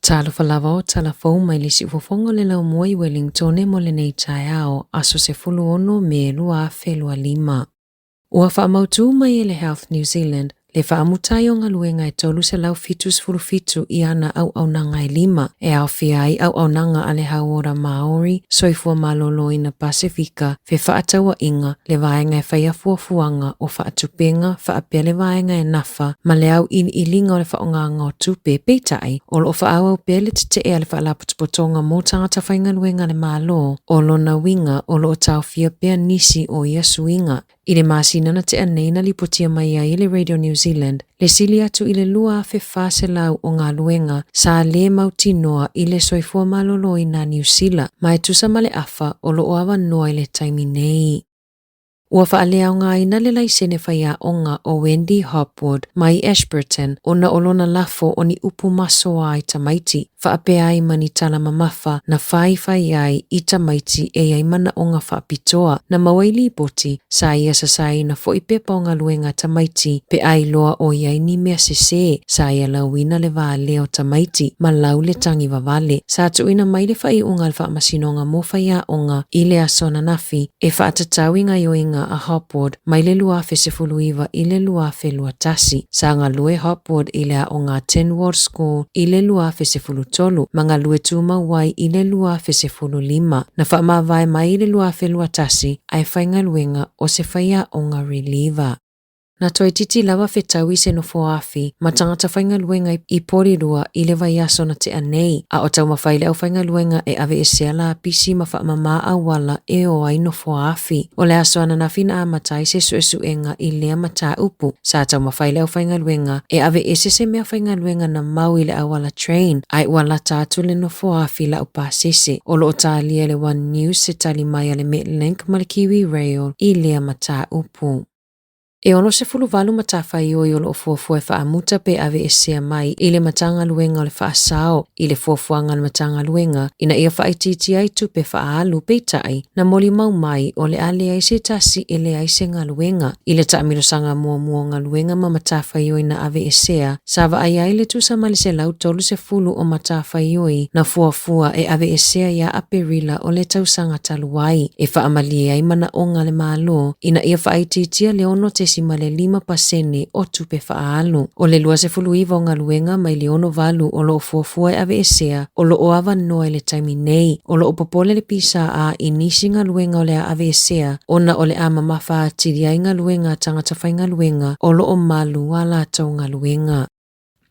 Tala falava o tala fau mai le si fofonga le lau mua i Wellington e mo le nei tae ao aso se fulu ono me lua felua lima. Ua whaamautu mai e le Health New Zealand le whaamutai o ngā luenga e tolu se lau fitus fulu fitu i ana au nanga e lima e au fiai au nanga ale hauora Maori soifua malolo i na Pasifika fe whaataua inga le vaenga e whaia fuafuanga o whaatupenga whaapea le vaenga e nafa ma le au i linga o le whaonganga o tupe peitai o lo whaau au pele te e ale whaalaputupotonga mo tangata whainga luenga le malo o lo na winga o lo tau fia pea nisi o ia suinga. I le māsinana te aneina li potia mai a i le Radio New Zealand, le sili atu i le lua fe whase lau o ngā luenga sa le mautinoa i le soifua malolo i na New Zealand, mai tusa male afa o lo oawa noa i le taimi nei. Ua whaalea o ngā ina le laisene whaia onga o Wendy Hopwood mai Ashburton o na olona lafo o ni upu masoa ai tamaiti. Whaapea ai mani tala mamafa na whai ai i tamaiti e ai mana o ngā whaapitoa na mawaili boti sa ia sasai na fo i pepa o ngā luenga tamaiti pe ai loa o iai ni mea sese sa ia lauina le vaa leo tamaiti ma lau le tangi wawale. Sa tuina mai le whai unga le whaamasino mo whaia onga i le asona nafi e whaatatau inga yoinga a Hopwood mai le luafe se fuluiva i le luafe luatasi. Sa ngā lue Hopwood i le o ngā 10 Ward School i le luafe se fulutolu, ma ngā lue tūma wai i le luafe se fululima. Na whaamawai mai i le luafe luatasi ai whainga luenga o se whaia o ngā reliever. Na toi titi lawa whetau i se no foafi, ma tangata whainga luenga i porirua i le vai aso na te anei, a o tau mawhaile au whainga luenga e ave e seala pisi ma whaamama awala e o ai no foafi. O le aso ana na fina a matai se suesuenga i lea mata upu, sa tau mawhaile au whainga luenga e ave e se mea whainga luenga na mau i le awala train, ai wala tātu le no foafi la upa sese, o lo o tālia le One News se tali mai ale Metlink ma le Kiwi Rail i lea mata upu. E ono se fuluvalu matawhai o i o lo fuafua e whaamuta pe ave e sea mai i le matanga luenga o le whaasao i le fuafuanga le matanga luenga ina ia whaititi ai tupe whaalu peitai na moli mau mai o le ale ai se tasi e le ai se ngā luenga i le taamirosanga mua ngā luenga ma matawhai o na ave e sea sawa ai le tusa mali se lau tolu se fulu o matawhai o na fuafua e ave e sea ia aperila o le tausanga taluai e whaamali ai mana o ngā le malo ina ia whaititia le ono te ma le 5% o tupe whaalu. O le lua se fuluiva o ngā luenga mai le ono valu o lo fuafua e ave esea o lo oawa noa le taimi nei. O lo opopole le pisa a i nisi ngā luenga o le ave esea ona o le ama mawha tiri ai ngā luenga tangata whai ngā luenga o lo o malu ala tau ngā luenga.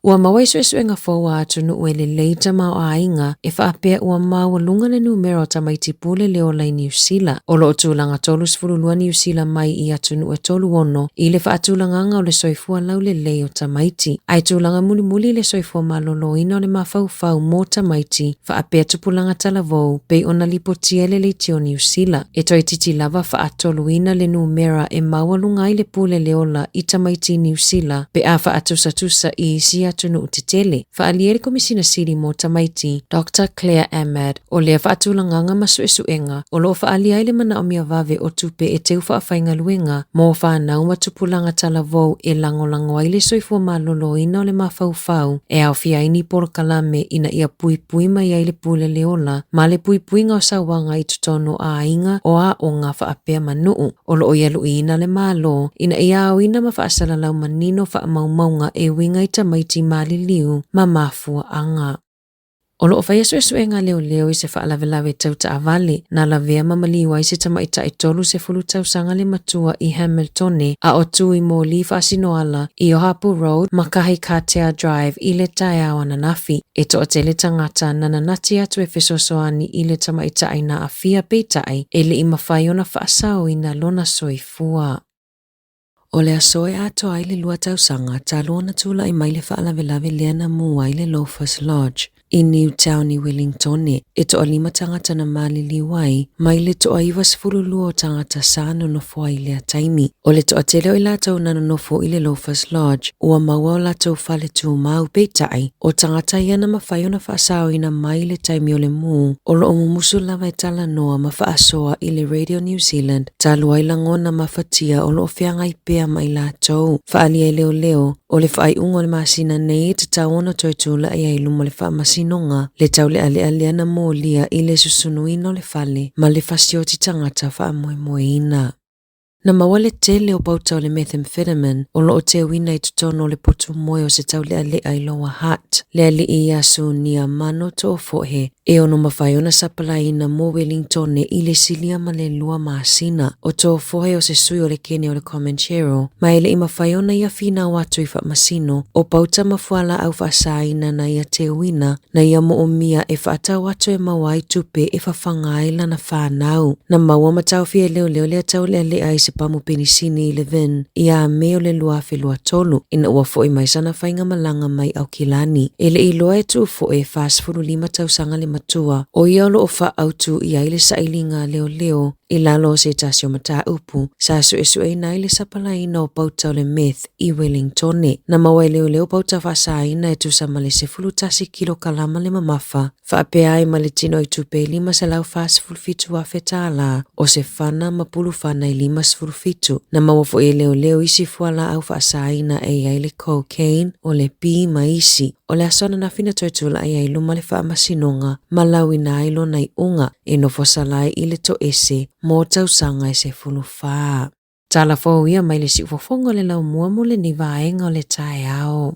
Ua mawai suesuenga fōua atu nu e le leita mao a inga e whaapea ua maua lunga le numero tamaiti pule leo lai New Zealand. O lo tūlanga tolu sifurulua New Zealand mai i atu nu e tolu ono i le whaatulanganga o le soifua lau le leo tamaiti. Ai tūlanga muli le soifua malolo ina o le mawhau mo tamaiti whaapea tupulanga talavou pei ona lipotia le leiti o New Zealand. E toi titi lava whaatolu ina le numera e maua lunga i le pule leola i tamaiti New Zealand pe a whaatusa i isia tunu utitele. Whaaliere komisina siri mo tamaiti, Dr. Claire Ahmad, o lea whaatulanganga masuesuenga, o loo whaalia ile mana o mia vave o tupe e teu whaafainga luenga, mo whanau matupulanga talavou e langolango aile soifua malolo ina o le mawhau e au fiaini porokalame ina ia pui mai aile pule leola, ma le pui ngau sawanga i tutono a inga o a o ngā whaapea manuu, o loo ialu ina le malo, ina ia au ina ma whaasalalau manino whaamaumaunga e winga i tamaiti mali liu ma mafua anga. O loo whaia suesuenga leo i se whaalawe tauta avale na lavea mamaliwa i se tamaita i tolu se fulu tausanga le matua i Hamiltone a o tui mo li whaasinoala i Ohapu Road makahi Katea Drive i le taiawa na nafi. E to o te le tangata nananati atu e fesosoani i le tamaita ai na afia peitai e le ima whai ona whaasau i na lona soifua. O le asoe ato ai le lua tausanga talo na tula i mai le whaalawe lea na mua i le Loafers Lodge i Newtown i Wellington e to o lima tangata na malili wai mai le to o iwa sifurulua o tangata sāno nofo ai lea taimi. O le to o tele o i latau nana nofo i le Loafers Lodge ua maua o latau whale tu mau peitai o tangata ia na mawhai o na whaasao ina mai le taimi o le mu o lo o mumusu lawa e tala noa ma whaasoa i le Radio New Zealand talua i langona mawhatia o lo o whiangai pea mai latau. Whaalia i leo o le whai ungo le masina nei te tau ona toitula ai ai luma le wha masina masinonga le tau le ale mo lia I le susunuina o le fale ma le fasioti tangata whaamoemoeina. Na mawale tele o pautau le methamphetamine o loo te wina I tutono le potu moe o se tau le ale I loa hat le ali I asu nia mano to o fohe e ono mawhaiona sapalaina mo Wellington I le silia ma le lua maasina o to o fohe o se sui o le kene o le Comanchero ma ele I mawhaiona ia fina watu I masino o pauta mafuala au whaasaina na ia te wina na ia mo o mia e whaata watu e mawai tupe e whafangaila na whanau na maua matau fie leo le tau le ale ai se pamu penisini 11 ia meo le lua whelua tolu ina ua fo'i mai sana whainga malanga mai au kilani. Ele I loa e tu fo'i fast furu 5 tausanga le matua o ia lo o wha autu ia ile sa ilinga leo I lalo se tasio mata upu sa su e na ile sapalaina o pautau le meth I Wellington na mawai leo pautau whasaina e tu sa male se fulu tasi kilo kalama le mamafa whaapea ai male tino I tupe 5 sa lau fast fulu fitu a Tala o se whana mapulu whana I 5 fulu fitu na mawafo e leo isi fuala au whaasaina e ai le cocaine o le pi maisi o le asona na fina toitula ai luma le whaamasinonga malawi na ilo na I unga e no fosalai I le to ese mo tausanga I se fulu wha. Tala fo ia mai le si ufofongo le lau mua mo le ni vaenga o le tae ao.